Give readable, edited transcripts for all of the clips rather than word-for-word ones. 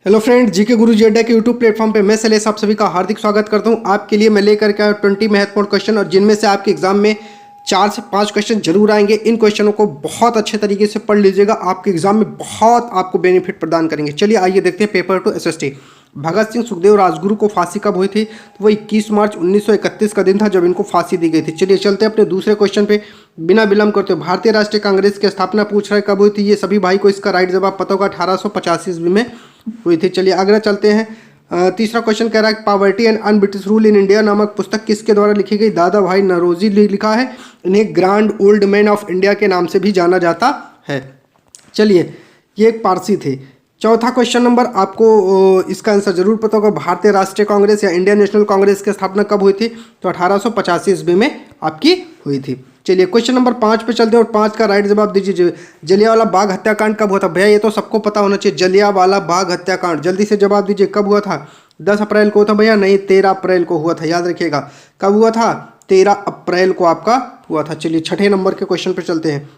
Hello friend, GK गुरु जी अड्डा के YouTube platform पे मैं शैलेश आप सभी का हार्दिक स्वागत करता हूं। आपके लिए मैं लेकर के आया 20 महत्वपूर्ण क्वेश्चन और जिनमें से आपके एग्जाम में 4 से 5 क्वेश्चन जरूर आएंगे। इन क्वेश्चनों को बहुत अच्छे तरीके से पढ़ लीजिएगा, आपके एग्जाम में बहुत आपको बेनिफिट प्रदान करेंगे। चलिए आइए देखते हैं paper two SST. Bhagat Singh, Sukhdev, Rajguru को फांसी कब हुई थी? तो वो 21 मार्च 1931 का दिन था जब इनको फांसी दी गई थी। चलिए चलते हैं अपने दूसरे क्वेश्चन पे बिना विलंब करते हुए। भारतीय राष्ट्रीय कांग्रेस की स्थापना पूछ रहा है कब हुई थी? ये सभी भाई को इसका राइट जवाब पता होगा, 1885 ईस्वी में हुई थी। चलिए अगला चलते हैं। तीसरा क्वेश्चन कह रहा है poverty and un British rule in India नामक पुस्तक किसके द्वारा लिखी गई? दादा भाई नौरोजी ने लिखा है। इन्हें grand old man of India के नाम से भी जाना जाता है। चलिए ये एक पारसी थे। चौथा क्वेश्चन नंबर आपको इसका आंसर जरूर पता होगा। भारतीय राष्ट्रीय कांग्रेस या इंडियन नेशनल कांग्रेस की स्थापना कब हुई थी? तो 1885 ईस्वी में आपकी हुई थी। चलिए क्वेश्चन नंबर 5 पे चलते हैं और 5 का राइट जवाब दीजिए। जलियांवाला बाग हत्याकांड कब हुआ था? भैया ये तो सबको पता होना चाहिए। जलियांवाला बाग हत्याकांड जल्दी से जवाब दीजिए, कब हुआ था? 10 अप्रैल को हुआ था भैया? नहीं, 13 अप्रैल को हुआ था, याद रखिएगा। कब हुआ था? 13 अप्रैल को आपका हुआ था। चलिए छठे नंबर के क्वेश्चन पे चलते हैं।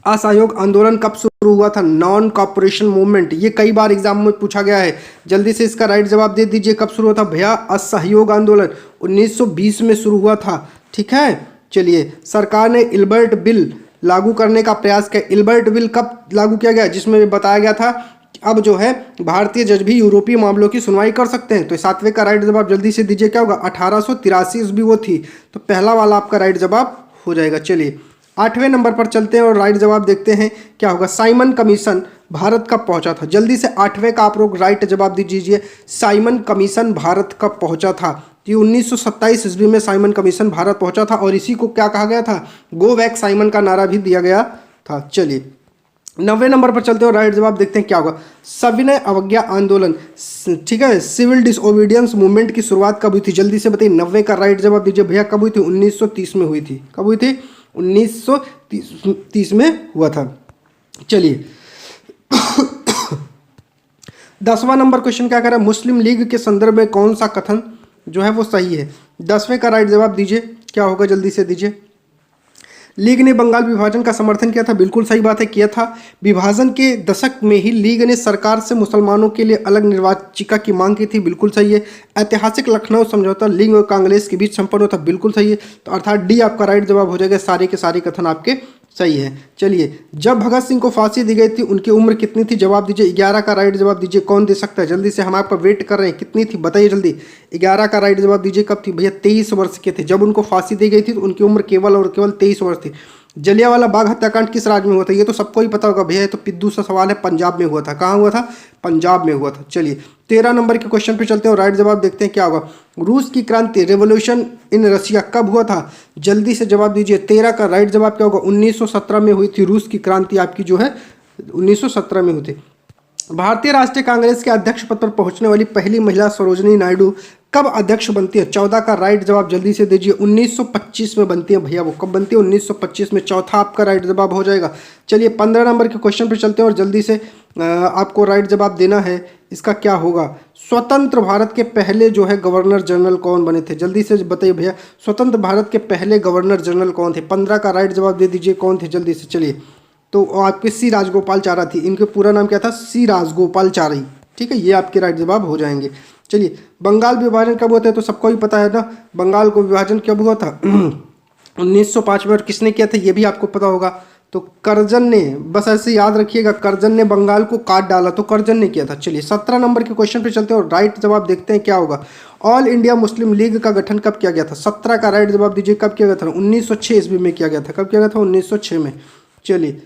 असहयोग आंदोलन कब शुरू हुआ था? नॉन कॉपरेशन मूवमेंट, ये कई बार एग्जाम में पूछा गया है। जल्दी से इसका राइट जवाब दे दीजिए, कब शुरू हुआ था भैया? असहयोग आंदोलन 1920 में शुरू हुआ था। ठीक है। चलिए सरकार ने इल्बर्ट बिल लागू करने का प्रयास किया। इल्बर्ट बिल कब लागू किया गया? जिसमें बताया गया था कि अब जो है भारतीय जज भी यूरोपीय मामलों की सुनवाई कर सकते हैं। तो सातवें का राइट जवाब जल्दी से दीजिए, क्या होगा? 1883 ईस्वी वो थी। तो पहला वाला आपका राइट जवाब हो जाएगा। चलिए 8वें नंबर पर चलते हैं और राइट जवाब देखते हैं क्या होगा। साइमन कमीशन भारत कब पहुंचा था? जल्दी से 8वें का आप लोग राइट जवाब दीजिए। साइमन कमीशन भारत कब पहुंचा था? ये 1927 ईस्वी में साइमन कमीशन भारत पहुंचा था और इसी को क्या कहा गया था? गो बैक साइमन का नारा भी दिया गया था। चलिए 9वें नंबर पर चलते हैं और राइट जवाब देखते हैं क्या होगा। सविनय अवज्ञा आंदोलन, ठीक है, सिविल डिसओबीडियंस मूवमेंट की शुरुआत कब हुई थी? जल्दी से बताइए। 90 का राइट जवाब दीजिए भैया, कब हुई थी? 1930 में हुई थी। कब हुई थी? 1930 में हुआ था। चलिए 10वां नंबर क्वेश्चन क्या कह रहा है? मुस्लिम लीग के संदर्भ में कौन सा कथन जो है वो सही है? 10वें का राइट जवाब दीजिए, क्या होगा? जल्दी से दीजिए। लीग ने बंगाल विभाजन का समर्थन किया था, बिल्कुल सही बात है, किया था। विभाजन के दशक में ही लीग ने सरकार से मुसलमानों के लिए अलग निर्वाचिका की मांग की थी, बिल्कुल सही है। ऐतिहासिक लखनऊ समझौता लीग और कांग्रेस के बीच संपन्न हुआ था, बिल्कुल सही है। तो अर्थात डी आपका राइट जवाब हो जाएगा। सारे के सारे कथन आपके सही है। चलिए जब भगत सिंह को फांसी दी गई थी उनकी उम्र कितनी थी? जवाब दीजिए। 11 का राइट जवाब दीजिए। कौन दे सकता है? जल्दी से, हम आपका वेट कर रहे हैं। कितनी थी बताइए जल्दी। 11 का राइट जवाब दीजिए। कब थी भैया? 23 वर्ष के थे जब उनको फांसी दी गई थी, तो उनकी उम्र केवल और केवल 23 वर्ष थी। जलियांवाला बाग हत्याकांड किस राज्य में हुआ था? ये तो सबको ही पता होगा भैया, ये तो पिद्दू सा सवाल है। पंजाब में हुआ था। कहाँ हुआ था? पंजाब में हुआ था। चलिए 13 नंबर के क्वेश्चन पे चलते हैं और राइट जवाब देखते हैं क्या होगा। रूस की क्रांति रेवोल्यूशन इन रशिया कब हुआ था? जल्दी से जवाब दीजिए। 13 का राइट जवाब क्या होगा? 1917 में हुई थी रूस की क्रांति आपकी जो है 1917 में हुई थी। भारतीय राष्ट्रीय कांग्रेस के अध्यक्ष पद पर पहुंचने वाली पहली महिला सरोजिनी नायडू कब अध्यक्ष बनती है? 14 का राइट जवाब जल्दी से दीजिए। 1925 में बनती है भैया। वो कब बनती है? 1925 में। चौथा आपका राइट जवाब हो जाएगा। चलिए 15 नंबर के क्वेश्चन पे चलते हैं और जल्दी से आपको राइट जवाब देना है। इसका क्या होगा? स्वतंत्र भारत के पहले जो है गवर्नर जनरल कौन बने थे? जल्दी से बताइए भैया, स्वतंत्र भारत के पहले गवर्नर जनरल कौन थे? 15 का राइट जवाब दे दीजिए, कौन थे? जल्दी से। चलिए तो आपके सी राजगोपालचारी थी। इनके पूरा नाम क्या था? सी राजगोपालचारी। ठीक है, ये आपके राइट जवाब हो जाएंगे। चलिए बंगाल विभाजन कब होता है? तो सबको ही पता है ना, बंगाल को विभाजन कब हुआ था? 1905 में। और किसने किया था ये भी आपको पता होगा। तो कर्जन ने, बस ऐसे याद रखिएगा, कर्जन ने बंगाल को काट डाला, तो कर्जन ने किया था। चलिए 17 नंबर के क्वेश्चन पे चलते हैं और राइट जवाब देखते हैं क्या होगा। ऑल इंडिया मुस्लिम लीग का गठन कब किया गया था? 17 का राइट जवाब दीजिए, कब किया गया था? 1906 ईस्वी में किया गया था। कब किया गया था? 1906 में। चलिए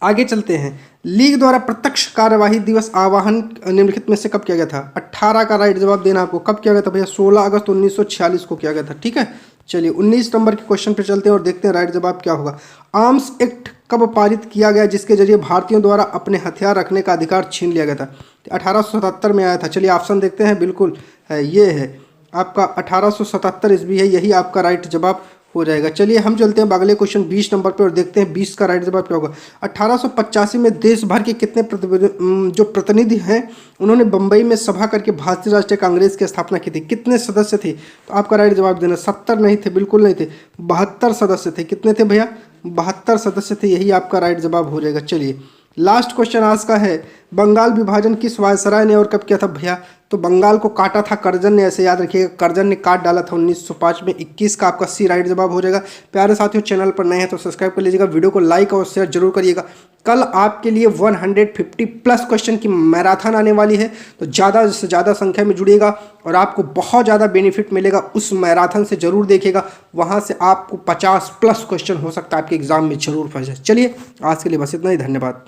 आगे चलते हैं। लीग द्वारा प्रत्यक्ष कार्यवाही दिवस आह्वान निम्नलिखित में से कब किया गया था? 18 का राइट जवाब देना आपको। कब किया गया था भैया? 16 अगस्त 1946 को किया गया था। ठीक है। चलिए 19 नंबर के क्वेश्चन पे चलते हैं और देखते हैं राइट जवाब क्या होगा। आर्म्स एक्ट कब पारित किया गया जिसके जरिए भारतीयों द्वारा अपने हथियार रखने का अधिकार छीन लिया गया था? 1877 में आया था। चलिए ऑप्शन देखते हैं, बिल्कुल है, ये है आपका 1877 ईस्वी है, यही आपका राइट जवाब हो जाएगा। चलिए हम चलते हैं अगले क्वेश्चन 20 नंबर पे और देखते हैं 20 का राइट जवाब क्या होगा। 1885 में देश भर के कितने जो प्रतिनिधि हैं उन्होंने बंबई में सभा करके भारतीय राष्ट्रीय कांग्रेस की स्थापना की थी? कितने सदस्य थे? तो आपका राइट जवाब देना। 70 नहीं थे, बिल्कुल नहीं थे, 72 सदस्य थे। कितने थे भैया? 72 सदस्य थे, यही आपका राइट जवाब हो जाएगा। चलिए लास्ट क्वेश्चन आज का है, बंगाल विभाजन किस वायसराय ने और कब किया था भैया? तो बंगाल को काटा था करजन ने, ऐसे याद रखिएगा, करजन ने काट डाला था 1905 में। 21 का आपका सी राइट जवाब हो जाएगा। प्यारे साथियों, चैनल पर नए हैं तो सब्सक्राइब कर लीजिएगा, वीडियो को लाइक और शेयर जरूर करिएगा। कल आपके लिए 150 प्लस क्वेश्चन की मैराथन आने वाली है, तो ज़्यादा से ज़्यादा संख्या में जुड़िएगा और आपको बहुत ज़्यादा बेनिफिट मिलेगा। उस मैराथन से जरूर देखिएगा, वहाँ से आपको 50 प्लस क्वेश्चन हो सकता है आपके एग्जाम में जरूर फंस जाए। चलिए आज के लिए बस इतना ही, धन्यवाद।